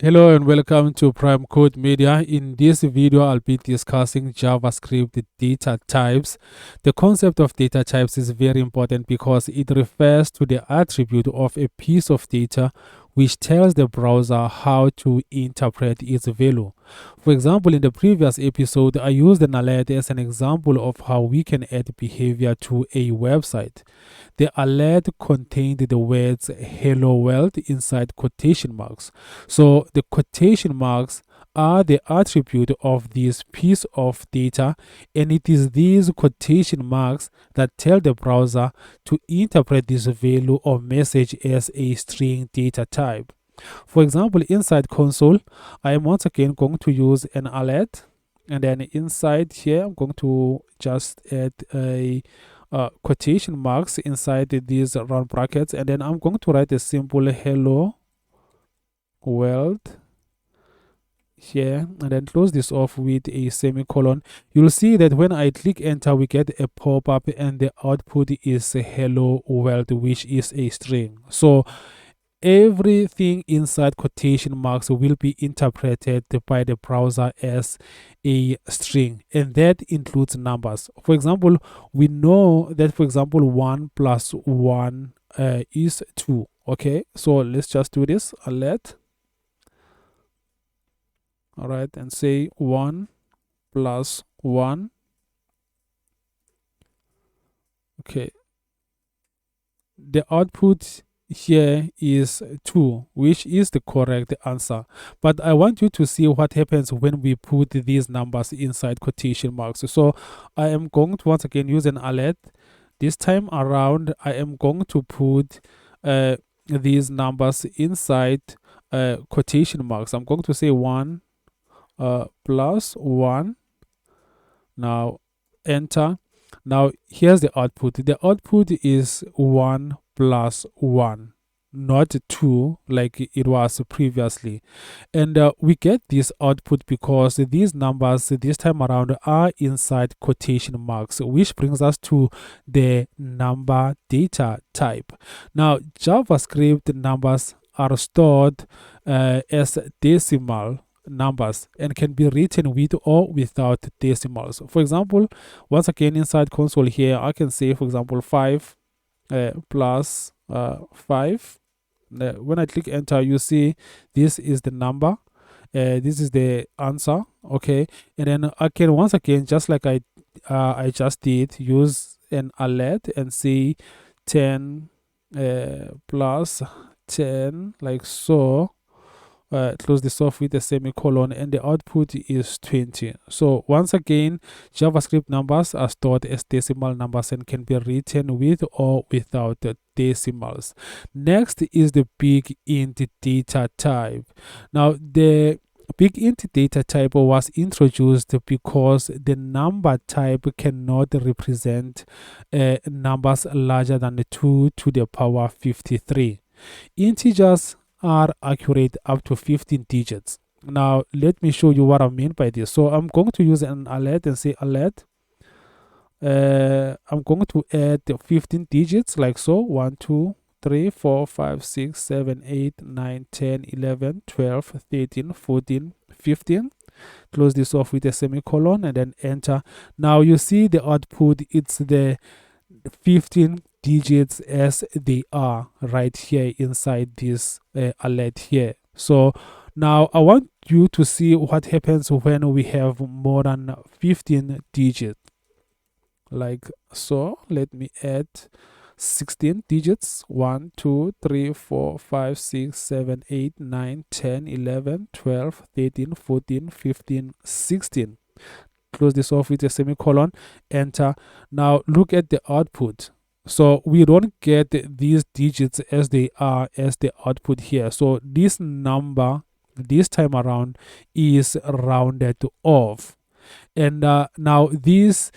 Hello and welcome to Prime Code Media. In this video, I'll be discussing JavaScript data types. The concept of data types is very important because it refers to the attribute of a piece of data which tells the browser how to interpret its value. For example, in the previous episode, I used an alert as an example of how we can add behavior to a website. The alert contained the words "Hello World" inside quotation marks. So the quotation marks are the attribute of this piece of data, and it is these quotation marks that tell the browser to interpret this value or message as a string data type. For example, inside console, I am once again going to use an alert, and then inside here, I'm going to just add a quotation marks inside these round brackets, and then I'm going to write a simple hello world here, and then close this off with a semicolon. You'll see that when I click enter, we get a pop-up and the output is hello world, which is a string. So everything inside quotation marks will be interpreted by the browser as a string, and that includes numbers. For example, we know that, for example, 1 plus 1 is 2. Okay, so let's just do this alert. All right, and say 1 plus 1. Okay, the output here is 2, which is the correct answer. But I want you to see what happens when we put these numbers inside quotation marks. So I am going to once again use an alert. This time around, I am going to put these numbers inside quotation marks. I'm going to say 1 plus 1. Now enter. Now here's the output. The output is 1 plus 1, not 2 like it was previously. And we get this output because these numbers this time around are inside quotation marks, which brings us to the number data type. Now JavaScript numbers are stored as decimal numbers and can be written with or without decimals. For example, once again inside console here, I can say, for example, 5 plus 5. When I click enter, you see this is the number, this is the answer. Okay, and then I can once again, just like I just did, use an alert and say 10 plus 10, like so. Close this off with a semicolon, and the output is 20. So once again, JavaScript numbers are stored as decimal numbers and can be written with or without decimals. Next is the BigInt data type. Now the BigInt data type was introduced because the number type cannot represent numbers larger than 2 to the power 53. Integers are accurate up to 15 digits. Now let me show you what I mean by this. So I'm going to use an alert and say alert. I'm going to add 15 digits like so: 1 2 3 4 5 6 7 8 9 10 11 12 13 14 15. Close this off with a semicolon and then enter. Now you see the output, it's the 15 digits as they are right here inside this alert here. So now I want you to see what happens when we have more than 15 digits, like so. Let me add 16 digits: 1 2 3 4 5 6 7 8 9 10 11 12 13 14 15 16. Close this off with a semicolon, enter. Now look at the output. So we don't get these digits as they are as the output here. So this number this time around is rounded off. And now this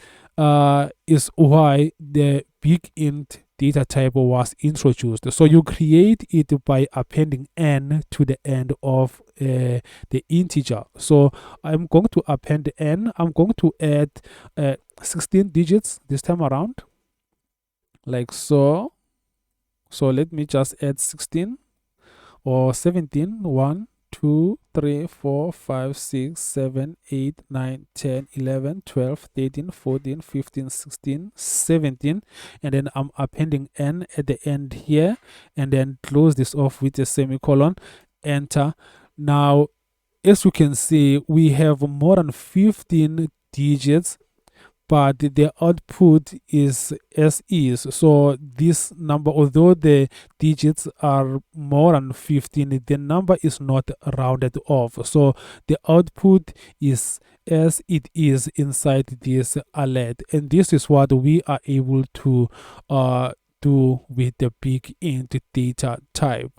is why the BigInt data type was introduced. So you create it by appending n to the end of the integer. So I'm going to append n. I'm going to add 16 digits this time around, like so. So let me just add 16 or 17. 1 2, 3, 4, 5, 6, 7, 8, 9, 10, 11, 12, 13, 14, 15, 16, 17, and then I'm appending n at the end here, and then close this off with a semicolon, enter. Now, as you can see, we have more than 15 digits, but the output is as is. So this number, although the digits are more than 15, the number is not rounded off. So the output is as it is inside this alert, and this is what we are able to do with the BigInt data type.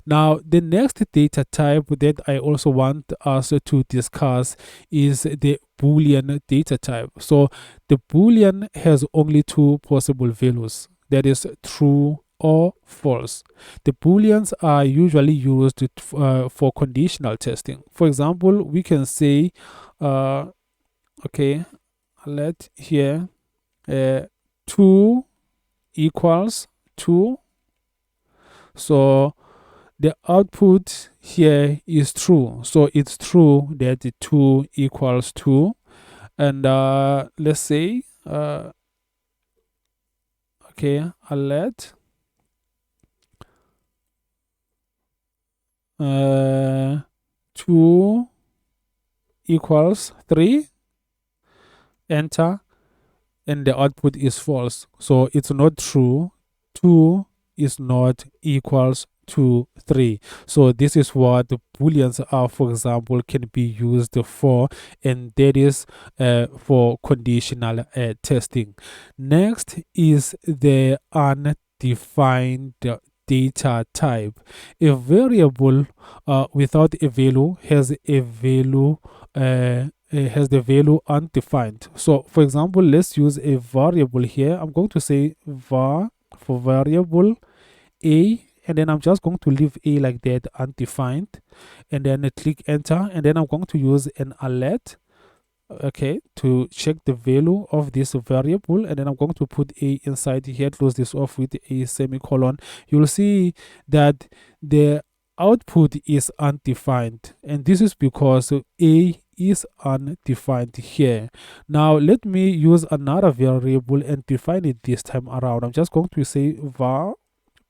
Now, the next data type that I also want us to discuss is the Boolean data type. So the Boolean has only two possible values, that is true or false. The Booleans are usually used for conditional testing. For example, we can say, okay, let here 2 equals 2. So the output here is true. So it's true that the 2 equals 2. And let's say, okay, alert 2 equals 3. Enter. And the output is false. So it's not true. 2 is not equals to 3. So this is what the Booleans are, for example, can be used for, and that is for conditional testing. Next is the undefined data type. A variable without a value has a value has the value undefined. So for example, let's use a variable here. I'm going to say var for variable a, and then I'm just going to leave a like that, undefined, and then click enter, and then I'm going to use an alert, okay, to check the value of this variable, and then I'm going to put a inside here, close this off with a semicolon. You'll see that the output is undefined, and this is because a is undefined here. Now let me use another variable and define it this time around. I'm just going to say var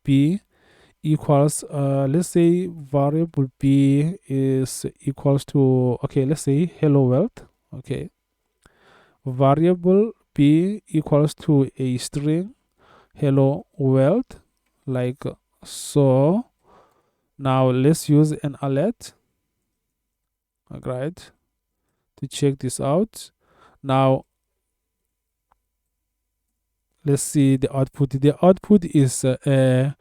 b equals let's say variable b is equals to, okay, let's say hello world. Okay, variable b equals to a string hello world, like so. Now let's use an alert, right, to check this out. Now let's see the output. The output is a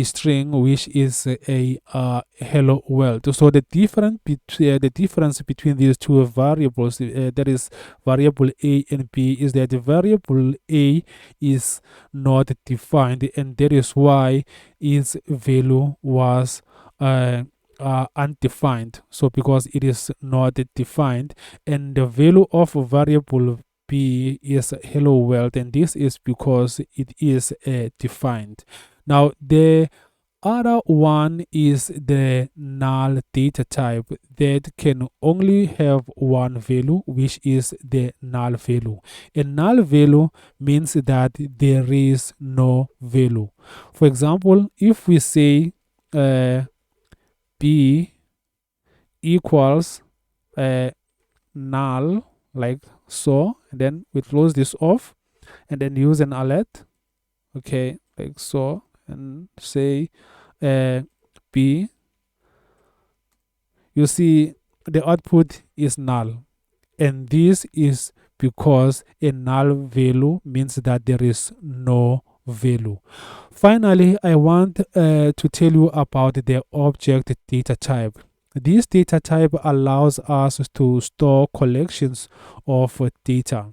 string which is a hello world. So the difference between these two variables, that is variable a and b, is that the variable a is not defined, and that is why its value was undefined. So because it is not defined, and the value of variable b is hello world, and this is because it is defined. Now the other one is the null data type that can only have one value, which is the null value. A null value means that there is no value. For example, if we say b equals null, like so, and then we close this off and then use an alert, okay, like so, and say b, you see the output is null, and this is because a null value means that there is no value. Finally, I want to tell you about the object data type. This data type allows us to store collections of data.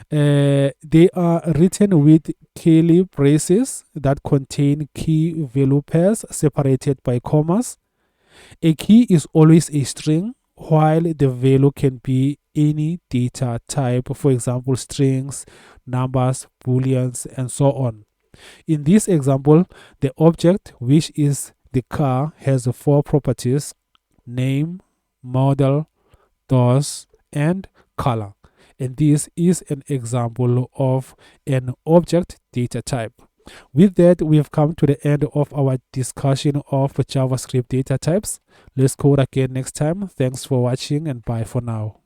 They are written with curly braces that contain key value pairs separated by commas. A key is always a string, while the value can be any data type, for example, strings, numbers, booleans, and so on. In this example, the object, which is the car, has 4 properties: name, model, does, and color. And this is an example of an object data type. With that, we have come to the end of our discussion of JavaScript data types. Let's code again next time. Thanks for watching and bye for now.